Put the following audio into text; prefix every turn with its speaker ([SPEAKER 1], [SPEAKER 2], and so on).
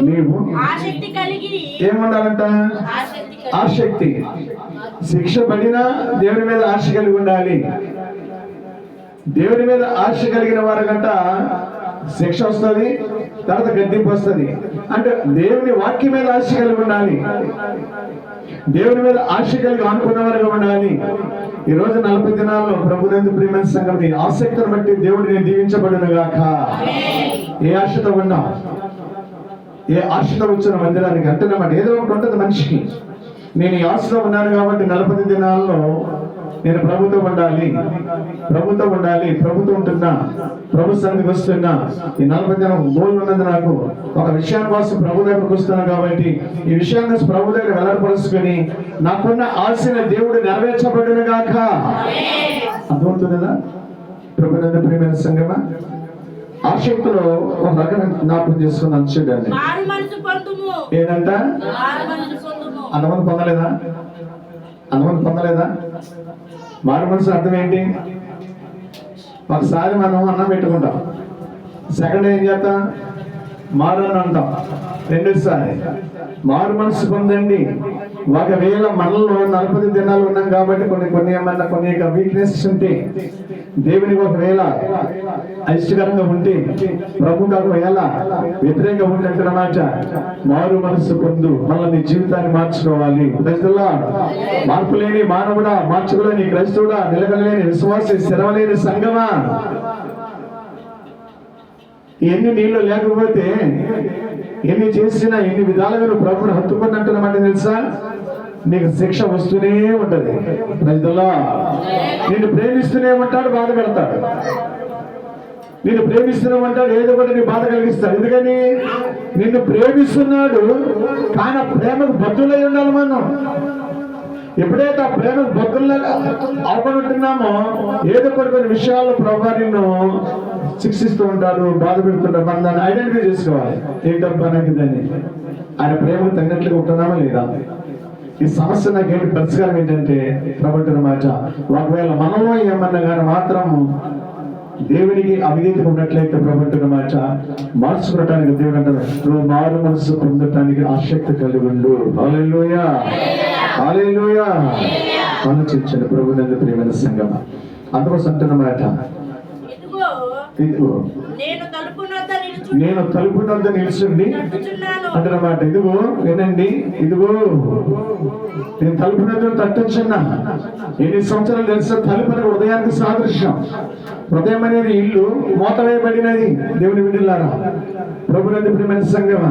[SPEAKER 1] నీవు ఏముండాలంట? ఆసక్తి. శిక్ష పడినా దేవుని మీద ఆశ కలిగి ఉండాలి. దేవుని మీద ఆశ కలిగిన వారికంట శిక్ష వస్తుంది, తర్వాత గద్దింపు వస్తుంది. అంటే దేవుని వాక్యం మీద ఆశ కలిగి ఉండాలి, దేవుని మీద ఆశ కలిగి అనుకున్న వారుగా ఉండాలి. ఈ రోజు 40 దినాల్లో ప్రభునందు ప్రియమైన సంగతి ఆసక్తిని బట్టి దేవుడిని దీవించబడును గాక. ఏ ఆశతో ఉన్నా, ఏ ఆశతో వచ్చిన మందిరానికి అంటున్నమాట, ఏదో ఒకటి ఉంటుంది మనిషికి. నేను ఈ ఆశతో ఉన్నాను కాబట్టి 40 దినాల్లో నేను ప్రభుతో ఉండాలి, ప్రభుతో ఉండాలి, ప్రభుతో ఉంటున్నా, ప్రభు సన్నిధికి వస్తున్నా. ఈ 40 దినం గోల్ ఉన్నది. నాకు ఒక విషయం కోసం ప్రభు దగ్గరకు వస్తున్నాను కాబట్టి ఈ విషయాన్ని ప్రభు దగ్గర వెల్లడిపరుచుకొని నాకున్న ఆశని దేవుడు నెరవేర్చబడును గాక. అర్థమవుతుంది కదా ప్రభునందు ప్రియమైన సంగమా? ఆసక్తిలో ఒక రకం జ్ఞాపకం చేసుకున్నాను చూడండి. ఏదంట? అంతమంది పొందలేదా? అంతమంది పొందలేదా? మారు మనసు అర్థం ఏంటి? ఒకసారి మనం అన్నం పెట్టుకుంటాం, సెకండ్ ఏం చేస్తాం? మారు అని అంటాం. రెండోసారి మారు మనసు పొందండి. ఒకవేళ మనలో 40 దినాలు ఉన్నాం కాబట్టి కొన్ని వీక్నెస్ ఉంటే, దేవునికి ఒకవేళ అయిష్టకరంగా ఉంటే, ప్రభుకి ఒకవేళ వ్యతిరేకంగా ఉంటున్నమాట, మారు మనసు పొందు. మళ్ళీ నీ జీవితాన్ని మార్చుకోవాలి. క్రైస్తవులా, మార్పు లేని మానవుడా, మార్చుకోలేని క్రైస్తవుడా, నిలకడలేని విశ్వాసి, స్థిరవలేని సంగమా, ఎన్ని నీళ్లు లేకపోతే ఎన్ని చేసినా ఎన్ని విధాలుగా నువ్వు ప్రభుని హత్తుకున్నట్టున్నమాట తెలుసా? నీకు శిక్ష వస్తూనే ఉంటది. ప్రజలా, నిన్ను ప్రేమిస్తూనే ఉంటాడు, బాధ పెడతాడు. నిన్ను ప్రేమిస్తూనే ఉంటాడు, ఏదో ఒకటి నీ బాధ కలిగిస్తాడు. ఎందుకని? నిన్ను ప్రేమిస్తున్నాడు, కానీ ప్రేమకు బద్దులై ఉండాలి మనం. ఎప్పుడైతే ఆ ప్రేమ బొద్దుల్లో అవకుంటున్నామో ఏదో కొన్ని విషయాల్లో ప్రభు నిన్ను శిక్షిస్తూ ఉంటాడు, బాధ పెడుతుంటాడు. మనం దాన్ని ఐడెంటిఫై చేసుకోవాలి. ఏంటబ్బా నాకు ఇదని, ఆయన ప్రేమకు తగినట్లుగా ఉంటున్నామా లేదా? ఈ సమస్య నాకు ఏంటి పరిష్కారం ఏంటంటే ప్రభు మాట, ఒకవేళ మనలో ఏమన్నా కానీ మాత్రం దేవునికి అవిధేయత ఉన్నట్లయితే ప్రభు మాట మార్చుకోవటానికి దేవుడు అంటారు, నువ్వు మారు మనసు పొందటానికి ఆసక్తి కలిగి ఉండు. హల్లెలూయా, హల్లెలూయా. ఆలోచించండి ప్రభునందు ప్రియమైన సంగమా. అందుకోసం అంటున్నమాట, ఇదిగో నేను తలుపు వద్ద నిలుచుండి అంటున్నమాట. ఇదిగో వినండి, ఇదిగో నేను తలుపు వద్ద తట్టుచున్నా. ఎన్ని సంవత్సరాలు తెలుసా? తలుపు అనేది హృదయానికి సాదృశ్యం. హృదయం అనేది ఇల్లు, మూత వేయబడినది. దేవుని విడులారా, ప్రభునందు ప్రియమైన సంగమా.